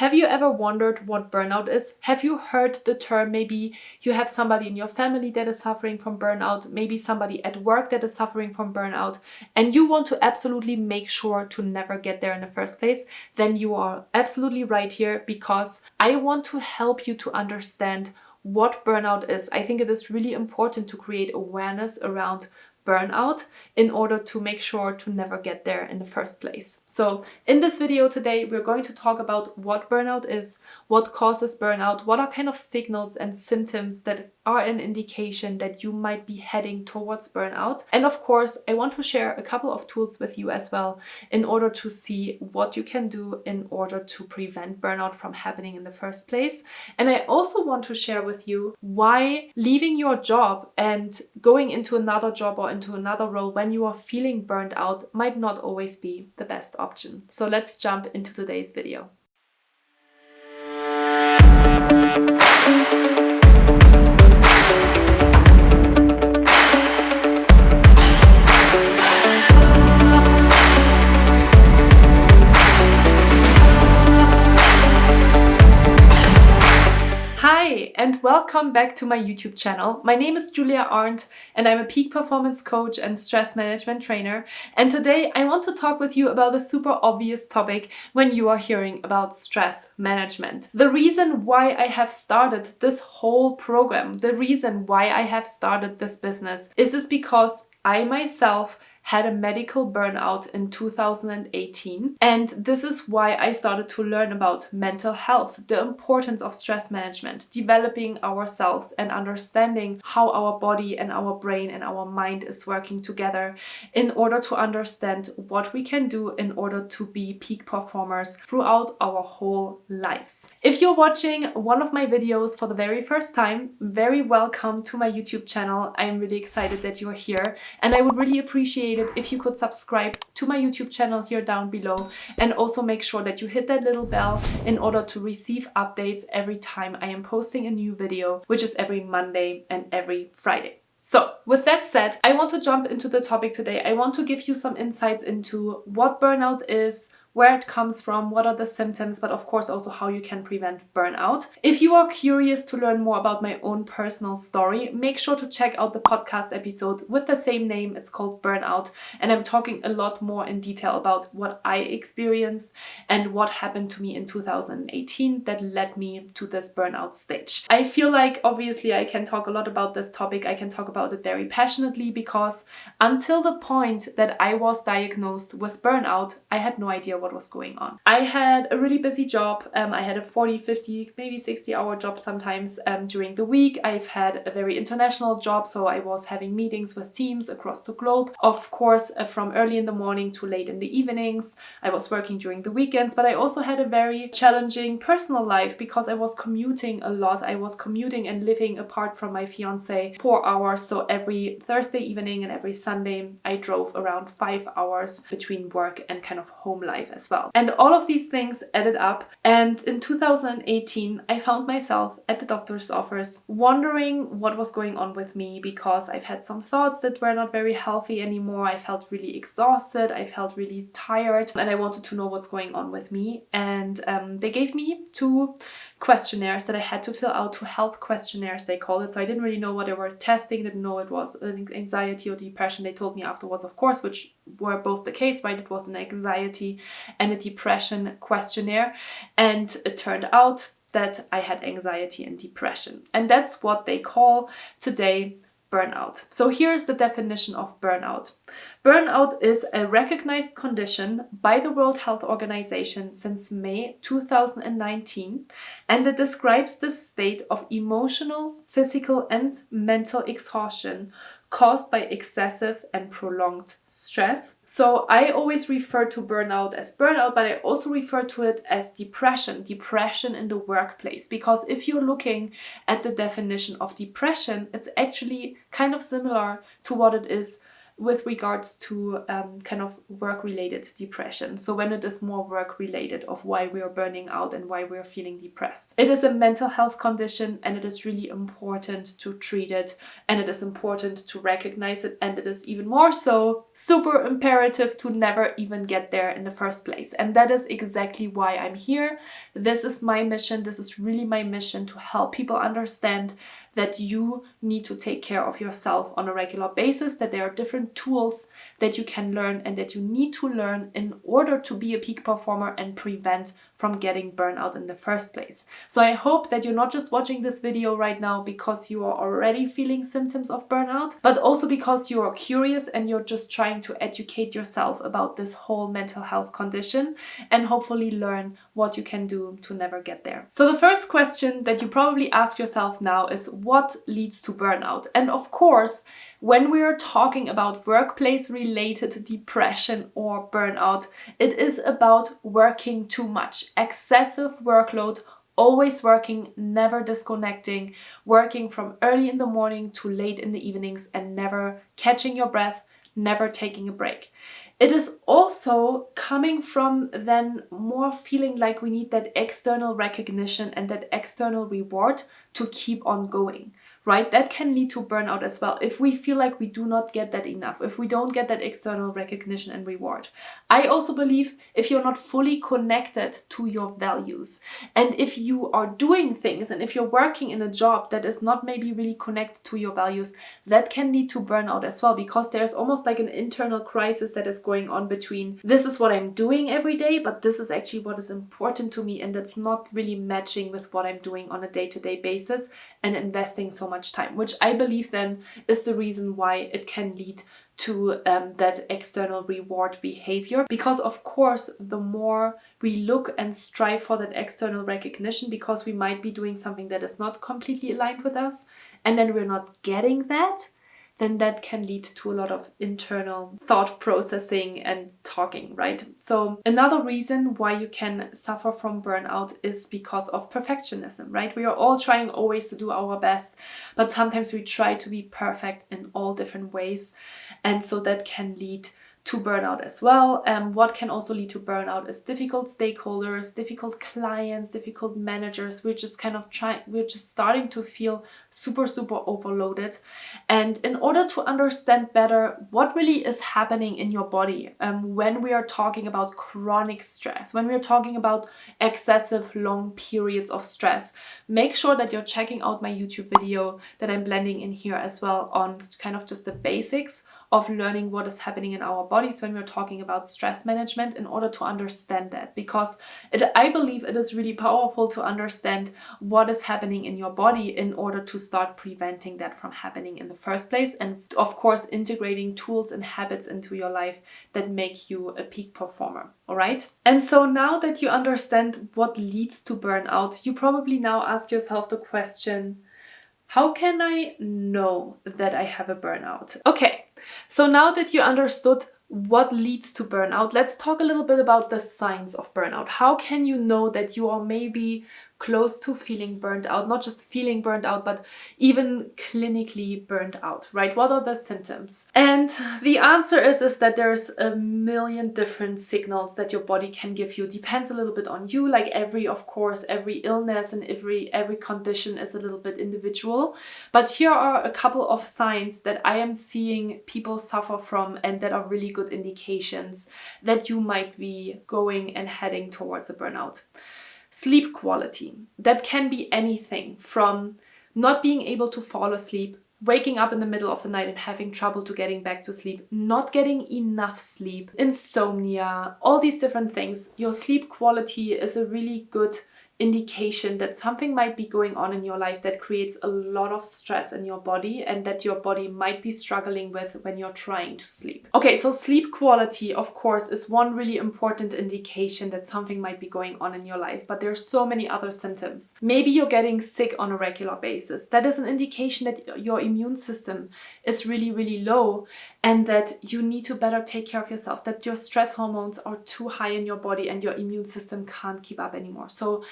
Have you ever wondered what burnout is? Have you heard the term? Maybe you have somebody in your family that is suffering from burnout, maybe somebody at work that is suffering from burnout, and you want to absolutely make sure to never get there in the first place. Then you are absolutely right here, because I want to help you to understand what burnout is. I think it is really important to create awareness around burnout in order to make sure to never get there in the first place. So in this video today, we're going to talk about what burnout is, what causes burnout, what are kind of signals and symptoms that are an indication that you might be heading towards burnout. And of course, I want to share a couple of tools with you as well in order to see what you can do in order to prevent burnout from happening in the first place. And I also want to share with you why leaving your job and going into another job or into another role when you are feeling burned out might not always be the best option. So let's jump into today's video. Hi, and welcome back to my YouTube channel. My name is Julia Arndt, and I'm a peak performance coach and stress management trainer. And today I want to talk with you about a super obvious topic when you are hearing about stress management. The reason why I have started this whole program, the reason why I have started this business is because I myself had a medical burnout in 2018. And this is why I started to learn about mental health, the importance of stress management, developing ourselves and understanding how our body and our brain and our mind is working together in order to understand what we can do in order to be peak performers throughout our whole lives. If you're watching one of my videos for the very first time, very welcome to my YouTube channel. I'm really excited that you're here, and I would really appreciate it if you could subscribe to my YouTube channel here down below, and also make sure that you hit that little bell in order to receive updates every time I am posting a new video, which is every Monday and every Friday. So with that said, I want to jump into the topic today. I want to give you some insights into what burnout is, where it comes from, what are the symptoms, but of course also how you can prevent burnout. If you are curious to learn more about my own personal story, make sure to check out the podcast episode with the same name. It's called Burnout, and I'm talking a lot more in detail about what I experienced and what happened to me in 2018 that led me to this burnout stage. I feel like obviously I can talk a lot about this topic. I can talk about it very passionately because until the point that I was diagnosed with burnout, I had no idea what was going on. I had a really busy job. I had a 40, 50, maybe 60-hour job sometimes during the week. I've had a very international job, so I was having meetings with teams across the globe. Of course, from early in the morning to late in the evenings. I was working during the weekends, but I also had a very challenging personal life because I was commuting a lot. I was commuting and living apart from my fiance 4 hours. So every Thursday evening and every Sunday, I drove around 5 hours between work and kind of home life as well. And all of these things added up. And in 2018, I found myself at the doctor's office wondering what was going on with me, because I've had some thoughts that were not very healthy anymore. I felt really exhausted. I felt really tired, and I wanted to know what's going on with me. And they gave me 2 questionnaires that I had to fill out, 2 health questionnaires they call it. So I didn't really know what they were testing, didn't know it was an anxiety or depression. They told me afterwards, of course, which were both the case, right? It was an anxiety and a depression questionnaire. And it turned out that I had anxiety and depression. And that's what they call today burnout. So here's the definition of burnout. Burnout is a recognized condition by the World Health Organization since May 2019, and it describes the state of emotional, physical, and mental exhaustion caused by excessive and prolonged stress. So I always refer to burnout as burnout, but I also refer to it as depression in the workplace. Because if you're looking at the definition of depression, it's actually kind of similar to what it is with regards to kind of work-related depression. So when it is more work-related of why we are burning out and why we are feeling depressed. It is a mental health condition, and it is really important to treat it, and it is important to recognize it, and it is even more so super imperative to never even get there in the first place. And that is exactly why I'm here. This is my mission. This is really my mission, to help people understand that you need to take care of yourself on a regular basis, that there are different tools that you can learn and that you need to learn in order to be a peak performer and prevent from getting burnout in the first place. So I hope that you're not just watching this video right now because you are already feeling symptoms of burnout, but also because you are curious and you're just trying to educate yourself about this whole mental health condition and hopefully learn what you can do to never get there. So the first question that you probably ask yourself now is, what leads to burnout? And of course, when we are talking about workplace-related depression or burnout, it is about working too much, excessive workload, always working, never disconnecting, working from early in the morning to late in the evenings and never catching your breath, never taking a break. It is also coming from then more feeling like we need that external recognition and that external reward to keep on going. Right? That can lead to burnout as well if we feel like we do not get that enough, if we don't get that external recognition and reward. I also believe if you're not fully connected to your values, and if you are doing things and if you're working in a job that is not maybe really connected to your values, that can lead to burnout as well, because there's almost like an internal crisis that is going on between this is what I'm doing every day, but this is actually what is important to me, and that's not really matching with what I'm doing on a day-to-day basis and investing so much time, which I believe then is the reason why it can lead to that external reward behavior. Because of course, the more we look and strive for that external recognition, because we might be doing something that is not completely aligned with us, and then we're not getting that, then that can lead to a lot of internal thought processing and talking, right? So another reason why you can suffer from burnout is because of perfectionism, right? We are all trying always to do our best, but sometimes we try to be perfect in all different ways. And so that can lead to burnout as well. What can also lead to burnout is difficult stakeholders, difficult clients, difficult managers. We're just starting to feel super overloaded. And in order to understand better what really is happening in your body, when we are talking about chronic stress, when we're talking about excessive long periods of stress, make sure that you're checking out my YouTube video that I'm blending in here as well on kind of just the basics of learning what is happening in our bodies when we're talking about stress management, in order to understand that. Because I believe it is really powerful to understand what is happening in your body in order to start preventing that from happening in the first place. And of course, integrating tools and habits into your life that make you a peak performer. All right. And so now that you understand what leads to burnout, you probably now ask yourself the question, how can I know that I have a burnout? Okay, so now that you understood what leads to burnout, let's talk a little bit about the signs of burnout. How can you know that you are maybe close to feeling burnt out, not just feeling burnt out, but even clinically burnt out, right? What are the symptoms? And the answer is that there's a million different signals that your body can give you. Depends a little bit on you. Like every illness and every condition is a little bit individual. But here are a couple of signs that I am seeing people suffer from and that are really good indications that you might be going and heading towards a burnout. Sleep quality. That can be anything from not being able to fall asleep, waking up in the middle of the night and having trouble to getting back to sleep, not getting enough sleep, insomnia, all these different things. Your sleep quality is a really good indication that something might be going on in your life that creates a lot of stress in your body and that your body might be struggling with when you're trying to sleep. Okay, so sleep quality, of course, is one really important indication that something might be going on in your life, but there's so many other symptoms. Maybe you're getting sick on a regular basis. That is an indication that your immune system is really low and that you need to better take care of yourself, that your stress hormones are too high in your body and your immune system can't keep up anymore. So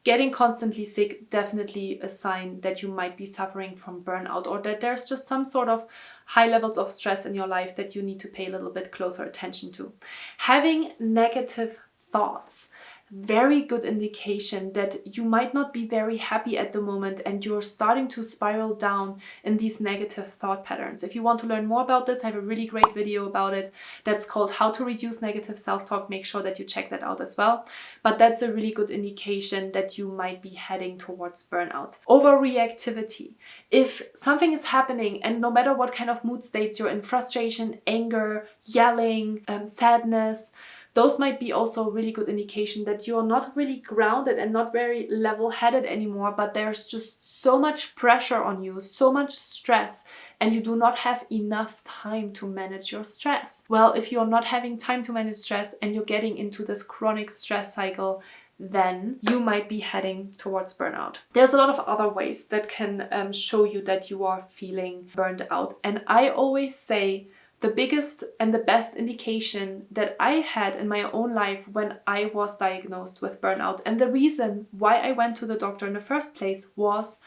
getting constantly sick, definitely a sign that you might be suffering from burnout, or that there's just some sort of high levels of stress in your life that you need to pay a little bit closer attention to. Having negative thoughts, very good indication that you might not be very happy at the moment and you're starting to spiral down in these negative thought patterns. If you want to learn more about this, I have a really great video about it that's called How to Reduce Negative Self-Talk. Make sure that you check that out as well. But that's a really good indication that you might be heading towards burnout. Overreactivity. If something is happening and no matter what kind of mood states you're in, frustration, anger, yelling, sadness, those might be also a really good indication that you're not really grounded and not very level-headed anymore, but there's just so much pressure on you, so much stress, and you do not have enough time to manage your stress. Well, if you're not having time to manage stress and you're getting into this chronic stress cycle, then you might be heading towards burnout. There's a lot of other ways that can show you that you are feeling burned out. And I always say, the biggest and the best indication that I had in my own life when I was diagnosed with burnout, and the reason why I went to the doctor in the first place, was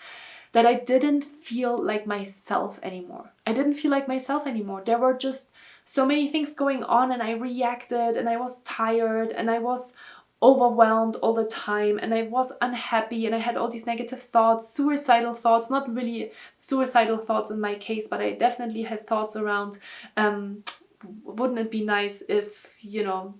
that I didn't feel like myself anymore. I didn't feel like myself anymore. There were just so many things going on and I reacted and I was tired and I was overwhelmed all the time and I was unhappy and I had all these negative thoughts, suicidal thoughts, not really suicidal thoughts in my case, but I definitely had thoughts around wouldn't it be nice if,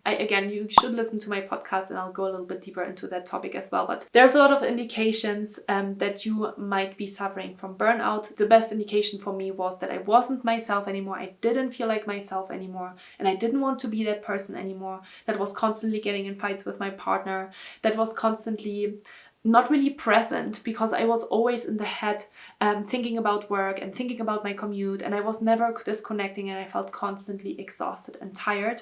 again, you should listen to my podcast and I'll go a little bit deeper into that topic as well. But there's a lot of indications that you might be suffering from burnout. The best indication for me was that I wasn't myself anymore. I didn't feel like myself anymore. And I didn't want to be that person anymore that was constantly getting in fights with my partner, that was constantly not really present because I was always in the head thinking about work and thinking about my commute, and I was never disconnecting and I felt constantly exhausted and tired.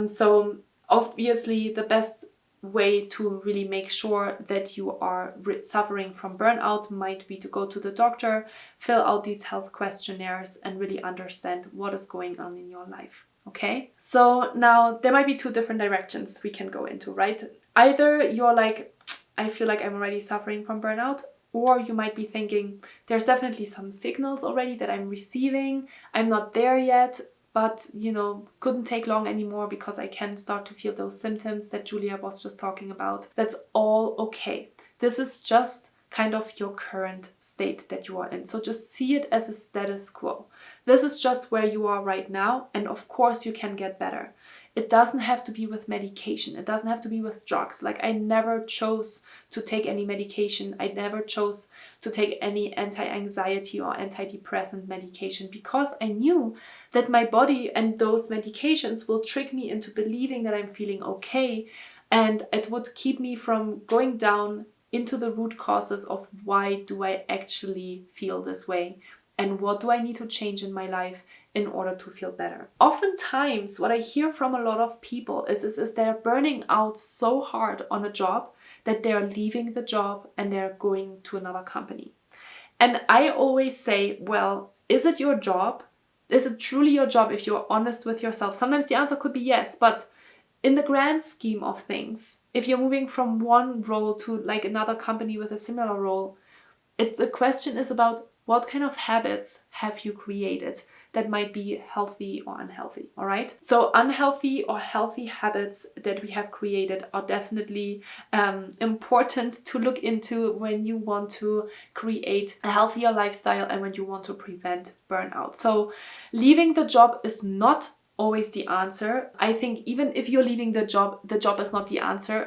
So obviously the best way to really make sure that you are suffering from burnout might be to go to the doctor, fill out these health questionnaires and really understand what is going on in your life. Okay, so now there might be two different directions we can go into, right? Either you're like, I feel like I'm already suffering from burnout, or you might be thinking, there's definitely some signals already that I'm receiving. I'm not there yet, but couldn't take long anymore because I can start to feel those symptoms that Julia was just talking about. That's all okay. This is just kind of your current state that you are in. So just see it as a status quo. This is just where you are right now, and of course you can get better. It doesn't have to be with medication. It doesn't have to be with drugs. Like, I never chose to take any medication. I never chose to take any anti-anxiety or antidepressant medication because I knew that my body and those medications will trick me into believing that I'm feeling okay, and it would keep me from going down into the root causes of why do I actually feel this way and what do I need to change in my life in order to feel better. Oftentimes, what I hear from a lot of people is they're burning out so hard on a job that they're leaving the job and they're going to another company. And I always say, well, is it your job? Is it truly your job if you're honest with yourself? Sometimes the answer could be yes, but in the grand scheme of things, if you're moving from one role to like another company with a similar role, the question is about what kind of habits have you created that might be healthy or unhealthy, all right? So unhealthy or healthy habits that we have created are definitely important to look into when you want to create a healthier lifestyle and when you want to prevent burnout. So leaving the job is not always the answer. I think even if you're leaving the job is not the answer,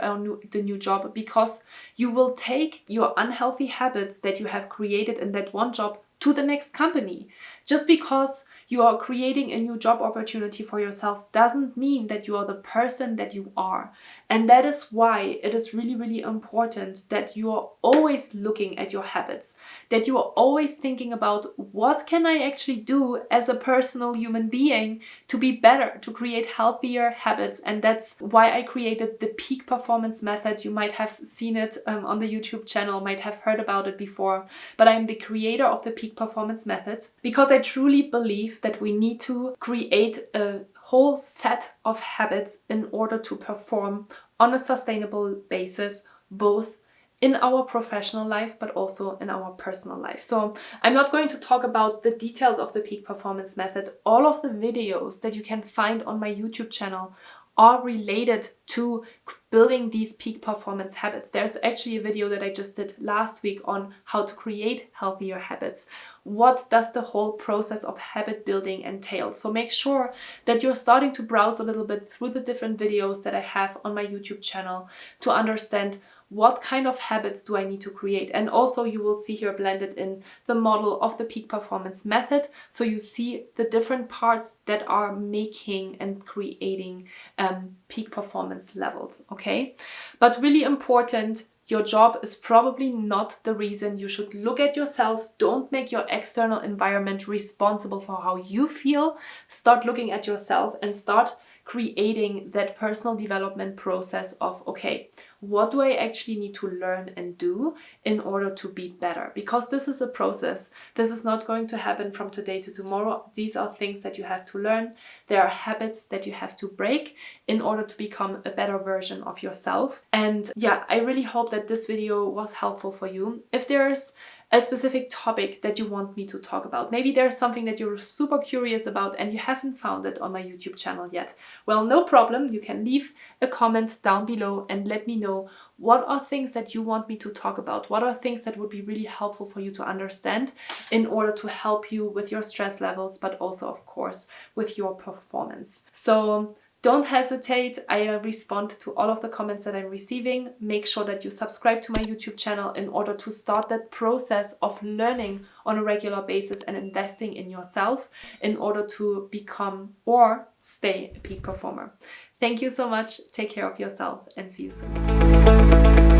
the new job, because you will take your unhealthy habits that you have created in that one job to the next company. Just because you are creating a new job opportunity for yourself doesn't mean that you are the person that you are. And that is why it is really, really important that you are always looking at your habits, that you are always thinking about what can I actually do as a personal human being to be better, to create healthier habits. And that's why I created the peak performance method. You might have seen it on the YouTube channel, might have heard about it before, but I'm the creator of the peak performance method because I truly believe that we need to create a whole set of habits in order to perform on a sustainable basis, both in our professional life, but also in our personal life. So I'm not going to talk about the details of the peak performance method. All of the videos that you can find on my YouTube channel are related to building these peak performance habits. There's actually a video that I just did last week on how to create healthier habits. What does the whole process of habit building entail? So make sure that you're starting to browse a little bit through the different videos that I have on my YouTube channel to understand what kind of habits do I need to create. And also you will see here blended in the model of the peak performance method. So you see the different parts that are making and creating peak performance levels, okay? But really important, your job is probably not the reason. You should look at yourself. Don't make your external environment responsible for how you feel. Start looking at yourself and start creating that personal development process of, okay, what do I actually need to learn and do in order to be better? Because this is a process. This is not going to happen from today to tomorrow. These are things that you have to learn. There are habits that you have to break in order to become a better version of yourself. And yeah, I really hope that this video was helpful for you. If there's a specific topic that you want me to talk about, maybe there's something that you're super curious about and you haven't found it on my YouTube channel yet, well, no problem. You can leave a comment down below and let me know what are things that you want me to talk about. What are things that would be really helpful for you to understand in order to help you with your stress levels, but also, of course, with your performance. So don't hesitate. I respond to all of the comments that I'm receiving. Make sure that you subscribe to my YouTube channel in order to start that process of learning on a regular basis and investing in yourself in order to become or stay a peak performer. Thank you so much. Take care of yourself and see you soon.